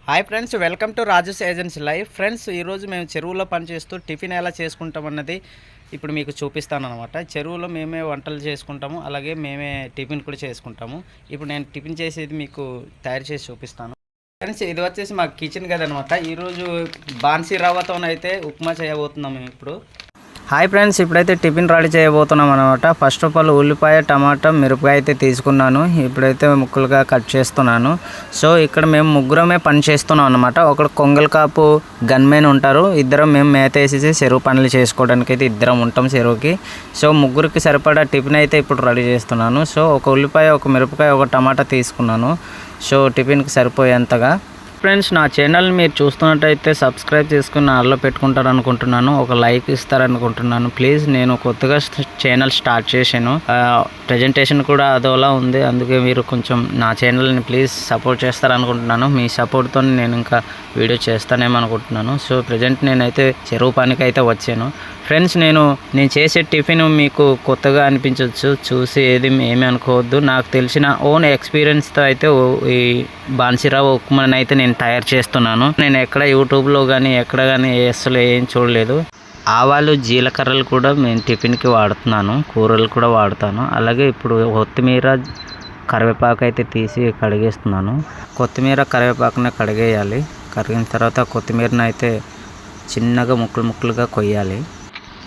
Hi friends, welcome to Raju's agency live. Friends, ఈరోజు మేము చెరువులో పనిచేస్తూ టిఫిన్ ఎలా చేసుకుంటాం అన్నది ఇప్పుడు మీకు చూపిస్తాను అనమాట. చెరువులో మేమే వంటలు చేసుకుంటాము, అలాగే మేమే టిఫిన్ కూడా చేసుకుంటాము. ఇప్పుడు నేను టిఫిన్ చేసేది మీకు తయారు చేసి చూపిస్తాను. ఫ్రెండ్స్, ఇది వచ్చేసి మా కిచెన్ కదనమాట. ఈరోజు బాన్సీ రవ్వతోనైతే ఉప్మా చేయబోతున్నాము ఇప్పుడు. హాయ్ ఫ్రెండ్స్, ఇప్పుడైతే టిఫిన్ రెడీ చేయబోతున్నాం అనమాట. ఫస్ట్ ఆఫ్ ఆల్ ఉల్లిపాయ, టమాటా, మిరపకాయ అయితే తీసుకున్నాను. ఇప్పుడైతే ముక్కలుగా కట్ చేస్తున్నాను. సో ఇక్కడ మేము ముగ్గురమే పని చేస్తున్నాం అనమాట. ఒకడు కొంగల్ కాపు గన్మెన్ ఉంటారు, ఇద్దరం మేము మేత వేసేసి చెరువు పనులు చేసుకోవడానికి అయితే ఇద్దరం ఉంటాం చెరువుకి. సో ముగ్గురికి సరిపడా టిఫిన్ అయితే ఇప్పుడు రెడీ చేస్తున్నాను. సో ఒక ఉల్లిపాయ, ఒక మిరపకాయ, ఒక టమాటా తీసుకున్నాను. సో టిఫిన్కి సరిపోయేంతగా. ఫ్రెండ్స్, నా ఛానల్ని మీరు చూస్తున్నట్టయితే సబ్స్క్రైబ్ చేసుకుని ఆల్లో పెట్టుకుంటారనుకుంటున్నాను, ఒక లైక్ ఇస్తారనుకుంటున్నాను. ప్లీజ్, నేను కొత్తగా ఛానల్ స్టార్ట్ చేశాను, ప్రజెంటేషన్ కూడా అదోలా ఉంది. అందుకే మీరు కొంచెం నా ఛానల్ని ప్లీజ్ సపోర్ట్ చేస్తారనుకుంటున్నాను. మీ సపోర్ట్తో నేను ఇంకా వీడియో చేస్తానేమనుకుంటున్నాను. సో ప్రజెంట్ నేనైతే చెరువు పనికి అయితే వచ్చాను. ఫ్రెండ్స్, నేను చేసే టిఫిన్ మీకు కొత్తగా అనిపించవచ్చు, చూసి ఏమీ అనుకోవద్దు. నాకు తెలిసిన ఓన్ ఎక్స్పీరియన్స్తో అయితే ఈ బాన్సీరావు ఉప్మాని అయితే నేను తయారు చేస్తున్నాను. నేను ఎక్కడ యూట్యూబ్లో కానీ ఎక్కడ కానీ అసలు ఏం చూడలేదు. ఆవాలు, జీలకర్రలు కూడా నేను టిఫిన్కి వాడుతున్నాను, కూరలు కూడా వాడుతాను. అలాగే ఇప్పుడు కొత్తిమీర, కరివేపాకు అయితే తీసి కడిగేస్తున్నాను. కొత్తిమీర, కరివేపాకుని కడిగేయాలి. కడిగిన తర్వాత కొత్తిమీరని అయితే చిన్నగా ముక్కలుగా కొయ్యాలి.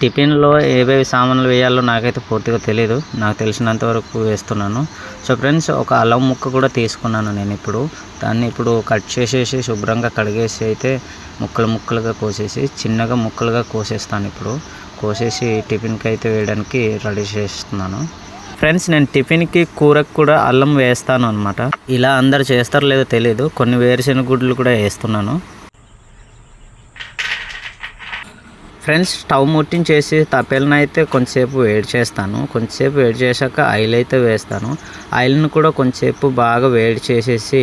టిఫిన్లో ఏవేవి సామాన్లు వేయాలో నాకైతే పూర్తిగా తెలియదు, నాకు తెలిసినంత వరకు వేస్తున్నాను. సో ఫ్రెండ్స్, ఒక అల్లం ముక్క కూడా తీసుకున్నాను నేను. ఇప్పుడు దాన్ని ఇప్పుడు కట్ చేసేసి శుభ్రంగా కడిగేసి అయితే ముక్కలుగా కోసేసి చిన్నగా ముక్కలుగా కోసేస్తాను. ఇప్పుడు కోసేసి టిఫిన్కి అయితే వేయడానికి రెడీ చేస్తున్నాను. ఫ్రెండ్స్, నేను టిఫిన్కి కూరకు కూడా అల్లం వేస్తాను అనమాట. ఇలా అందరు చేస్తారో లేదో తెలియదు, కొన్ని వేరుశెనగ గుడ్లు కూడా వేస్తున్నాను. ఫ్రెండ్స్, స్టవ్ ముట్టించేసి తప్పేలను అయితే కొంచెంసేపు వేడి చేస్తాను. కొంచెంసేపు వేడి చేశాక ఆయిల్ అయితే వేస్తాను. ఆయిల్ని కూడా కొంచెంసేపు బాగా వేడి చేసేసి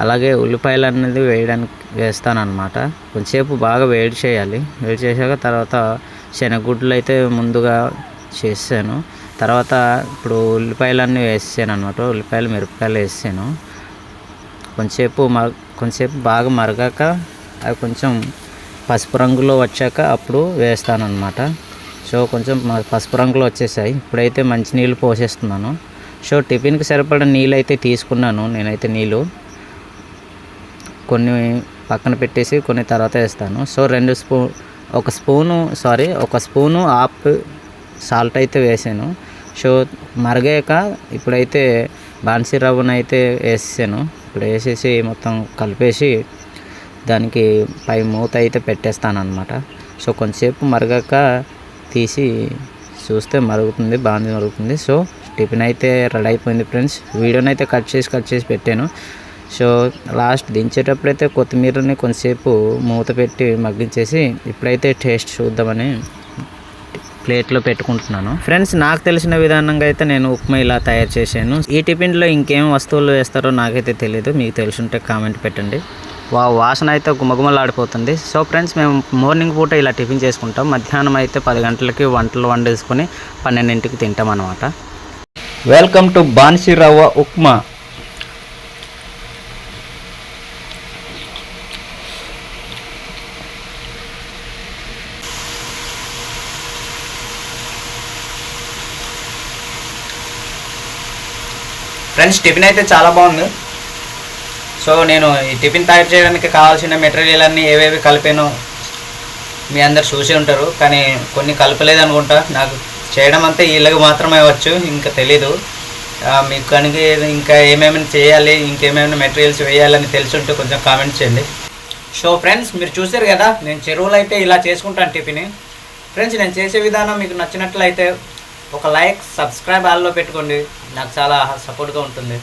అలాగే ఉల్లిపాయలు అనేది వేస్తాను అనమాట. కొంచెంసేపు బాగా వేడి చేయాలి. వేడి చేశాక తర్వాత శనగగుడ్లు అయితే ముందుగా చేసాను. తర్వాత ఇప్పుడు ఉల్లిపాయలన్నీ వేసాను అనమాట. ఉల్లిపాయలు, మిరపకాయలు వేసాను. కొంచెంసేపు బాగా మరగాక అవి కొంచెం పసుపు రంగులో వచ్చాక అప్పుడు వేస్తాను అనమాట. సో కొంచెం పసుపు రంగులో వచ్చేసాయి. ఇప్పుడైతే మంచినీళ్ళు పోసేస్తున్నాను. సో టిఫిన్కి సరిపడా నీళ్ళు అయితే తీసుకున్నాను నేనైతే. నీళ్ళు కొన్ని పక్కన పెట్టేసి కొన్ని తర్వాత వేస్తాను. సో ఒక స్పూను హాఫ్ సాల్ట్ అయితే వేసాను. సో మరిగాక ఇప్పుడైతే బాన్సీ రవ్వను అయితే వేసాను. ఇప్పుడు వేసేసి మొత్తం కలిపేసి దానికి పై మూత అయితే పెట్టేస్తాను అనమాట. సో కొంచెంసేపు మరగాక తీసి చూస్తే బాగా మరుగుతుంది. సో టిఫిన్ అయితే రెడీ అయిపోయింది ఫ్రెండ్స్. వీడియోని అయితే కట్ చేసి పెట్టాను. సో లాస్ట్ దించేటప్పుడైతే కొత్తిమీరని కొంచెంసేపు మూత పెట్టి మగ్గించేసి ఇప్పుడైతే టేస్ట్ చూద్దామని ప్లేట్లో పెట్టుకుంటున్నాను. ఫ్రెండ్స్, నాకు తెలిసిన విధానంగా అయితే నేను ఉప్మా ఇలా తయారు చేశాను. ఈ టిఫిన్లో ఇంకేం వస్తువులు వేస్తారో నాకైతే తెలియదు, మీకు తెలుసుంటే కామెంట్ పెట్టండి. వాసన అయితే గుమగుమలాడిపోతుంది. సో ఫ్రెండ్స్, మేము మార్నింగ్ పూట ఇలా టిఫిన్ చేసుకుంటాం. మధ్యాహ్నం అయితే 10 గంటలకి వంటలు వండేసుకొని 12ంటికి తింటాం అన్నమాట. వెల్కమ్ టు బాన్సీ రవ్వ ఉప్మా. ఫ్రెండ్స్, టిఫిన్ అయితే చాలా బాగుంది. సో నేను ఈ టిఫిన్ తయారు చేయడానికి కావాల్సిన మెటీరియల్ అన్నీ ఏవేవి కలిపానో మీ అందరు చూసి ఉంటారు, కానీ కొన్ని కలపలేదు అనుకుంటా. నాకు చేయడం అంతా వీళ్ళకి మాత్రమే వచ్చు, ఇంకా తెలీదు. మీకు కనుక ఇంకా ఏమేమి చేయాలి, ఇంకేమైనా మెటీరియల్స్ వేయాలని తెలుసుంటే కొంచెం కామెంట్ చేయండి. సో ఫ్రెండ్స్, మీరు చూసారు కదా, నేను చెరువులో అయితే ఇలా చేసుకుంటాను టిఫిన్. ఫ్రెండ్స్, నేను చేసే విధానం మీకు నచ్చినట్లయితే ఒక లైక్, సబ్స్క్రైబ్ ఆల్లో పెట్టుకోండి, నాకు చాలా సపోర్ట్గా ఉంటుంది.